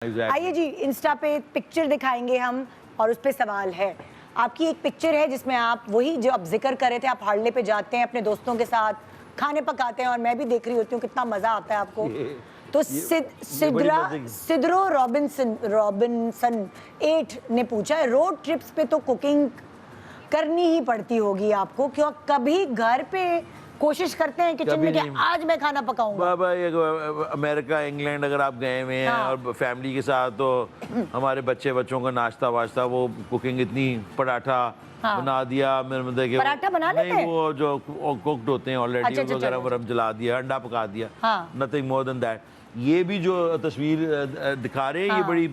Exactly. आइए जी, Insta पे picture दिखाएंगे हम और उस पे सवाल है। आपकी एक पिक्चर है जिसमें आप वही जो आप जिक्र कर रहे थे, आप हार्ले पे जाते हैं अपने दोस्तों के साथ खाने पकाते हैं और मैं भी देख रही होती हूँ कितना मजा आता है आपको। तो सिद्रो रॉबिन्सन 8 ने पूछा है, रोड ट्रिप्स पे तो कुकिंग करनी ही पड़ती होगी आपको, क्यों कभी घर पे कोशिश करते हैं किचन में कि आज मैं खाना पकाऊंगा? अमेरिका इंग्लैंड अगर आप गए हुए हैं और फैमिली के साथ, तो हमारे बच्चों का नाश्ता वाश्ता वो कुकिंग इतनी पराठा बना दिया, मेरे मतलब कि पराठा बना लेते हैं? वो जो कुक्ड होते हैं ऑलरेडी, वो गरम वरम जला दिया, अंडा पका दिया, नथिंग मोर देन दैट। ये भी जो तस्वीर दिखा रहे हैं ये बड़ी,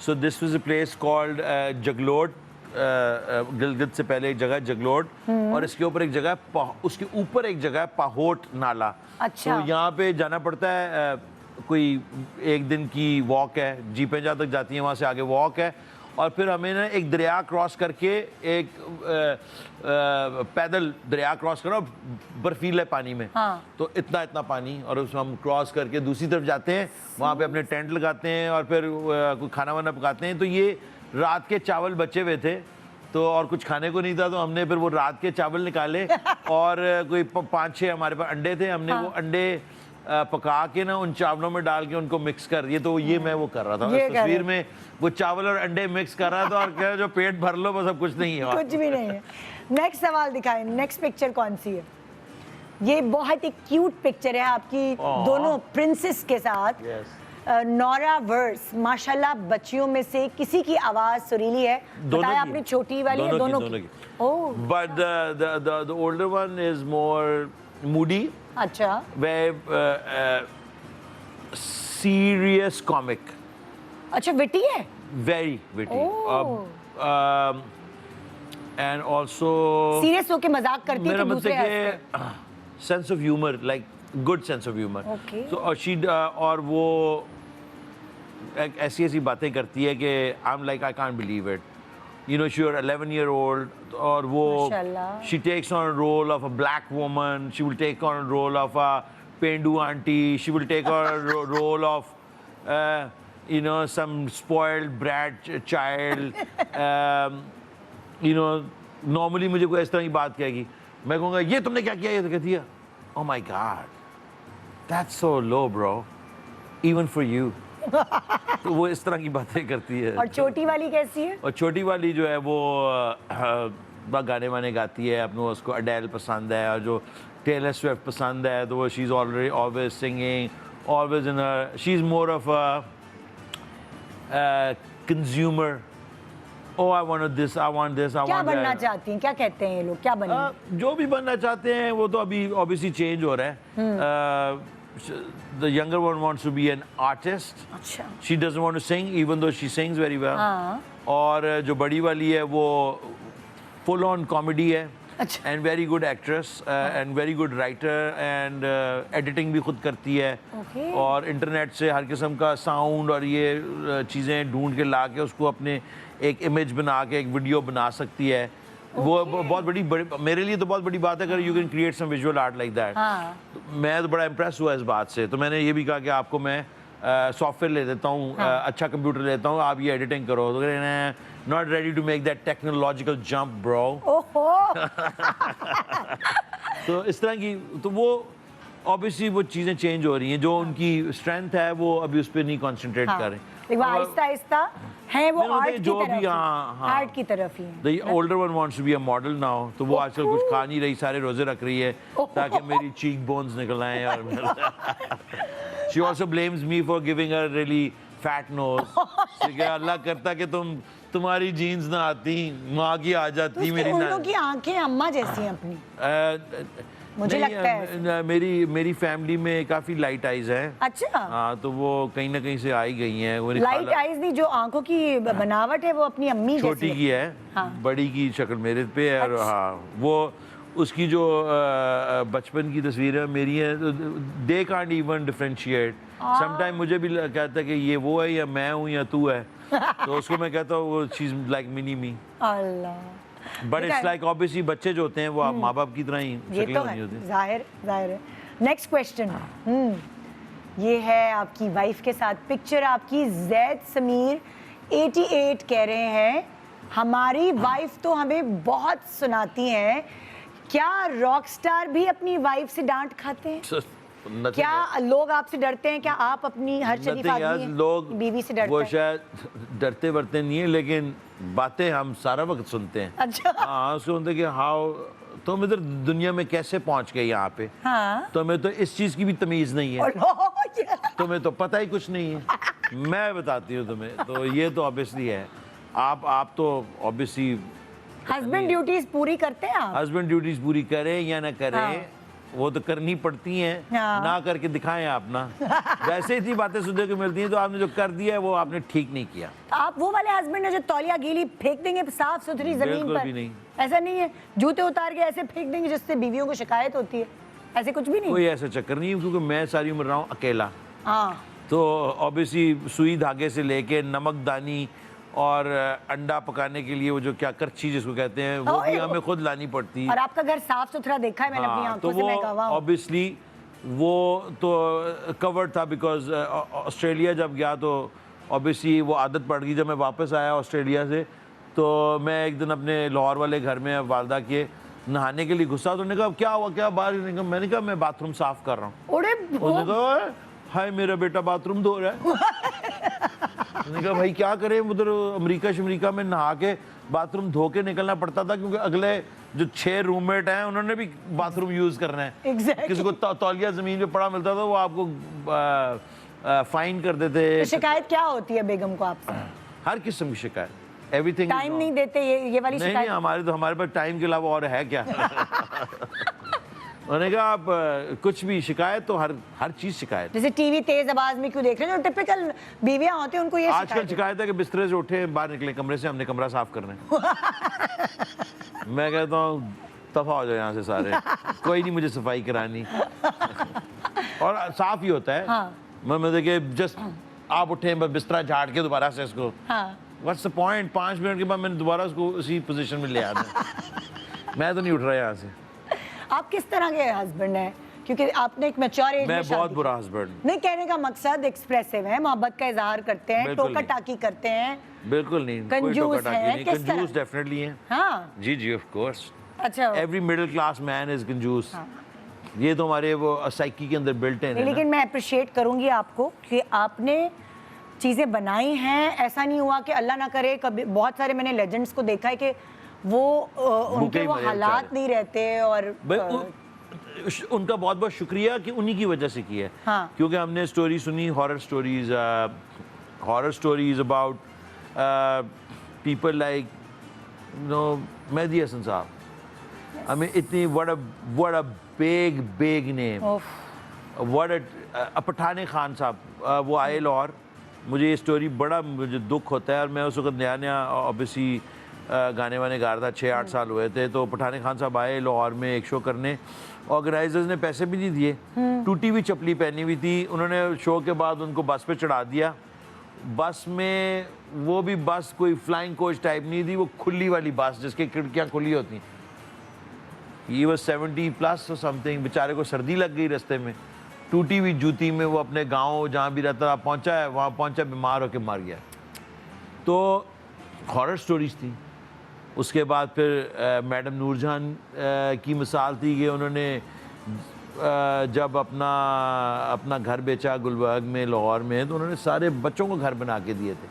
so this was a place called Jaglot, Gilgit से पहले एक जगह जगलोट, और इसके ऊपर एक जगह, उसके ऊपर एक जगह पाहोट नाला। अच्छा। तो यहाँ पे जाना पड़ता है, कोई एक दिन की वॉक है, जीपें जहाँ तक जाती हैं वहाँ से आगे वॉक है, और फिर हमें ना एक दरिया क्रॉस करके एक पैदल दरिया क्रॉस करो बर्फीले पानी में। तो इतना इतना पानी, और उसमें हम क्रॉस करके दूसरी तरफ जाते हैं, वहाँ पे अपने टेंट लगाते हैं और फिर कोई खाना वाना पकाते हैं। तो ये रात के चावल बचे हुए थे, तो और कुछ खाने को नहीं था, तो हमने फिर वो रात के चावल निकाले और कोई 5-6 हमारे पास अंडे थे, हमने वो अंडे पका के ना उन चावलों में डाल के उनको मिक्स कर दिए। तो ये मैं वो कर रहा था इस तस्वीर में, वो चावल और अंडे मिक्स कर रहा था और कह जो पेट भर लो बस, अब कुछ नहीं है, कुछ भी नहीं है। नेक्स्ट सवाल दिखाएं, नेक्स्ट पिक्चर कौन सी है? ये बहुत ही क्यूट पिक्चर है आपकी दोनों प्रिंसेस के साथ। नोरा वर्स, माशाल्लाह बच्चियों में से किसी की आवाज सुरीली है। बताया आपने छोटी वाली है? दोनों की। ओह, but the older one is more moody. अच्छा। very serious comic. अच्छा, विटी है? Very witty. And also serious होके मजाक करती है मेरा तो दूसरे मतलब sense of humour, like good sense of humour. तो और वो ऐसी ऐसी बातें करती है कि I am like I can't believe it, you know, she are 11-year-old, और वो she takes on role of a black woman, she will take on role of a पेंडू aunty, she will take on role of you know some spoiled brat child. You know, normally मुझे कोई इस तरह की बात कहेगी, मैं कहूँगा ये तुमने क्या किया, ये तो कहती है oh my god that's so low bro even for you. तो वो इस तरह की बातें करती है। और छोटी वाली कैसी है? और छोटी वाली जो है वो गाने वाने गाती है, अपने उसको अडेल पसंद है और जो टेलर स्विफ्ट पसंद है, तो वो she is already always singing, always in her, she is more of a consumer. Oh, I want this, I want this, I want that. क्या बनना चाहती हैं? क्या कहते हैं ये लोग? क्या बनना? जो भी बनना चाहते हैं वो तो अभी obviously change हो रहा है। The younger one wants to be an artist. अच्छा। She doesn't want to sing, even though she sings very well. और जो बड़ी वाली है वो full on comedy है, and very good actress, and very good writer, and editing भी खुद करती है, और इंटरनेट से हर किस्म का साउंड और ये चीज़ें ढूंढ के ला के उसको अपने एक इमेज बना के एक वीडियो बना सकती है। वो बहुत बड़ी मेरे लिए तो बहुत बड़ी बात है अगर you can create some visual art like that. मैं तो बड़ा इम्प्रेस हुआ इस बात से, तो मैंने ये भी कहा कि आपको मैं सॉफ्टवेयर ले देता हूँ, अच्छा कंप्यूटर लेता हूँ, आप ये एडिटिंग करो। तो not ready to make that technological jump bro. तो इस तरह की, तो वो ऑब्वियसली वो चीज़ें चेंज हो रही हैं, जो उनकी स्ट्रेंथ है वो अभी उस पर नहीं कॉन्सेंट्रेट कर रहे। आहिस्ता आहिस्ता है वो आर्ट जो की भी, तरफ, आर्ट की तरफ ही है। The older one wants to be a model now, तो वो आजकल कुछ खा नहीं रही, सारे रोजे रख रही है ताकि मेरी चीक बोन्स निकल आए। और she also blames me for giving her really fat nose. अल्लाह करता कि तुम्हारी जीन्स ना आती, माँ की आ जाती। मेरी उन लोगों की आंखें अम्मा जैसी हैं अपनी, मुझे लगता है। मेरी फैमिली में काफी लाइट आईज हैं। अच्छा। हाँ, तो वो कहीं ना कहीं से आई गई हैं। लाइट आईज नहीं, जो आंखों की बनावट है वो अपनी अम्मी जैसी छोटी की है। बड़ी की शक्ल मेरे पे है। और हाँ, वो उसकी जो बचपन की तस्वीर है मेरी है, they can't even differentiate. Sometime मुझे भी कहता है कि ये वो है या मैं हूँ या तू है, तो उसको मैं कहता हूँ वो she is like mini me. Allah. But it's like obviously बच्चे जो होते हैं वो माँ बाप की तरह ही शक्लें बनी होती हैं। जाहिर है। नेक्स्ट क्वेश्चन, ये है आपकी वाइफ के साथ पिक्चर आपकी। जैद समीर 88 कह रहे हैं हमारी वाइफ तो हमें बहुत सुनाती हैं। क्या रॉक स्टार भी अपनी वाइफ से डांट खाते हैं? क्या लोग आपसे डरते हैं? क्या आप अपनी हर शरीफ आदमी लोग बीवी से डरते वो हैं? शायद डरते वरते नहीं है, लेकिन बातें हम सारा वक्त सुनते हैं। अच्छा। हाँ, सुनते कि हाउ तुम इधर दुनिया में कैसे पहुंच गए यहाँ पे। हाँ। तुम्हें तो इस चीज की भी तमीज नहीं है, तुम्हें तो पता ही कुछ नहीं है। मैं बताती हूँ तुम्हें, तो ये तो ऑब्वियसली है। आप तो ऑब्वियसली हस्बैंड ड्यूटीज पूरी करते हैं आप? हस्बैंड ड्यूटीज पूरी करें या ना करें, हाँ। वो तो करनी पड़ती हैं। हाँ। ना करके दिखाएं आप ना। वैसे इतनी बातें सुनने को मिलती हैं, तो आपने जो कर दिया है वो आपने ठीक नहीं किया। आप वो वाले हस्बैंड है जो तौलिया गीली फेंक देंगे साफ सुथरी जमीन बिल्कुल पर? भी नहीं। ऐसा नहीं है, जूते उतार के ऐसे फेंक देंगे जिससे बीवियों को शिकायत होती है? ऐसे कुछ भी नहीं? कोई ऐसा चक्कर नहीं है, क्योंकि मैं सारी उम्र रहा हूँ अकेला। हाँ। तो ऑब्वियसली सुई धागे से लेके नमकदानी और अंडा पकाने के लिए वो जो क्या करछी जिसको कहते हैं, वो भी हमें खुद लानी पड़ती है। और आपका घर साफ सुथरा देखा है मैंने अपनी हाँ, आंखों से, मैं गवाह हूं। ऑब्वियसली वो तो कवर्ड था, बिकॉज ऑस्ट्रेलिया जब गया तो ऑब्वियसली वो आदत पड़ गई। जब मैं वापस आया ऑस्ट्रेलिया से, तो मैं एक दिन अपने लाहौर वाले घर में वालदा के नहाने के लिए घुसा, तो उन्होंने कहा क्या हुआ, क्या बाहर? मैंने कहा मैं बाथरूम साफ कर रहा हूँ। उन्होंने कहा हाय मेरा बेटा बाथरूम धो रहा है। मैंने कहा भाई क्या करें, उधर अमेरिका में नहा के बाथरूम धो के निकलना पड़ता था, क्योंकि अगले जो 6 रूममेट हैं उन्होंने भी बाथरूम यूज करना है। Exactly. किसी को तौलिया जमीन पे पड़ा मिलता था, वो आपको फाइन कर देते। तो शिकायत क्या होती है बेगम को आपसे? हर किस्म की शिकायत, एवरीथिंग। टाइम नहीं देते, ये वाली नहीं शिकायत? हमारे पास टाइम के अलावा और है क्या। उन्होंने कहा आप कुछ भी शिकायत तो हर चीज शिकायत। जैसे टीवी तेज आवाज में क्यों देख रहे हैं, जो टिपिकल बीवियां होती हैं उनको ये आजकल शिकायत है कि बिस्तरे से उठे बाहर निकले कमरे से, हमने कमरा साफ करना है। मैं कहता हूँ दफा हो जाए यहाँ से सारे, कोई नहीं मुझे सफाई करानी। और साफ ही होता है। हाँ। मैं देखिए जस्ट आप उठे बिस्तरा झाड़ के दोबारा से इसको, हाँ। What's the point? 5 मिनट के बाद मैंने दोबारा उसको उसी पोजीशन में ले आया। मैं तो नहीं उठ रहा यहाँ से। आप किस तरह के हस्बैंड हैं? क्योंकि आपने एक मैच्योर एज में मैं शादी बहुत की। बुरा हस्बैंड। नहीं, कहने का मकसद एक्सप्रेसिव है, मोहब्बत का इजहार करते हैं, बिल्कुल टोका नहीं। टाकी करते हैं। बिल्कुल नहीं, कोई कंजूस टोका टाकी हैं, नहीं। किस तरह? कंजूस डेफिनेटली हैं। हाँ। जी ऑफ कोर्स। अच्छा। Every middle class man is कंजूस। ये तो हमारे वो साइकी के अंदर बिल्ट है। लेकिन मैं अप्रिशिएट करूंगी आपको कि आपने चीज़ें बनाई हैं। ऐसा नहीं हुआ कि अल्लाह ना करे, कभी बहुत सारे मैंने लेजेंड्स को देखा है कि वो उनके वो हालात नहीं रहते। और उनका बहुत बहुत शुक्रिया कि उन्हीं की वजह से किया है। हाँ। क्योंकि हमने स्टोरी सुनी, horror stories about people like Mehdi Hasan sahab. I mean, इतनी what a big name. पठाने Khan साहब, वो आए लाहौर। मुझे ये स्टोरी बड़ा मुझे दुख होता है, और मैं उस वक्त नया ऑब्वियसली गाने वाने गा रहा था, 6-8 साल हुए थे। तो पठाने खान साहब आए लाहौर में एक शो करने, ऑर्गेनाइजर्स ने पैसे भी नहीं दिए, टूटी हुई चपली पहनी हुई थी। उन्होंने शो के बाद उनको बस पे चढ़ा दिया। बस में वो भी बस कोई फ्लाइंग कोच टाइप नहीं थी, वो खुली वाली बस जिसकी खिड़कियाँ खुली होती। He was 70+ or something। बेचारे को सर्दी लग गई रास्ते में, टूटी हुई जूती में वो अपने गांव जहाँ भी रहता था पहुँचा है, वहाँ पहुँचा बीमार होकर मर गया। तो हॉरर स्टोरीज थी। उसके बाद फिर मैडम नूरजहान की मिसाल थी कि उन्होंने जब अपना घर बेचा गुलबर्ग में, लाहौर में, तो उन्होंने सारे बच्चों को घर बना के दिए थे।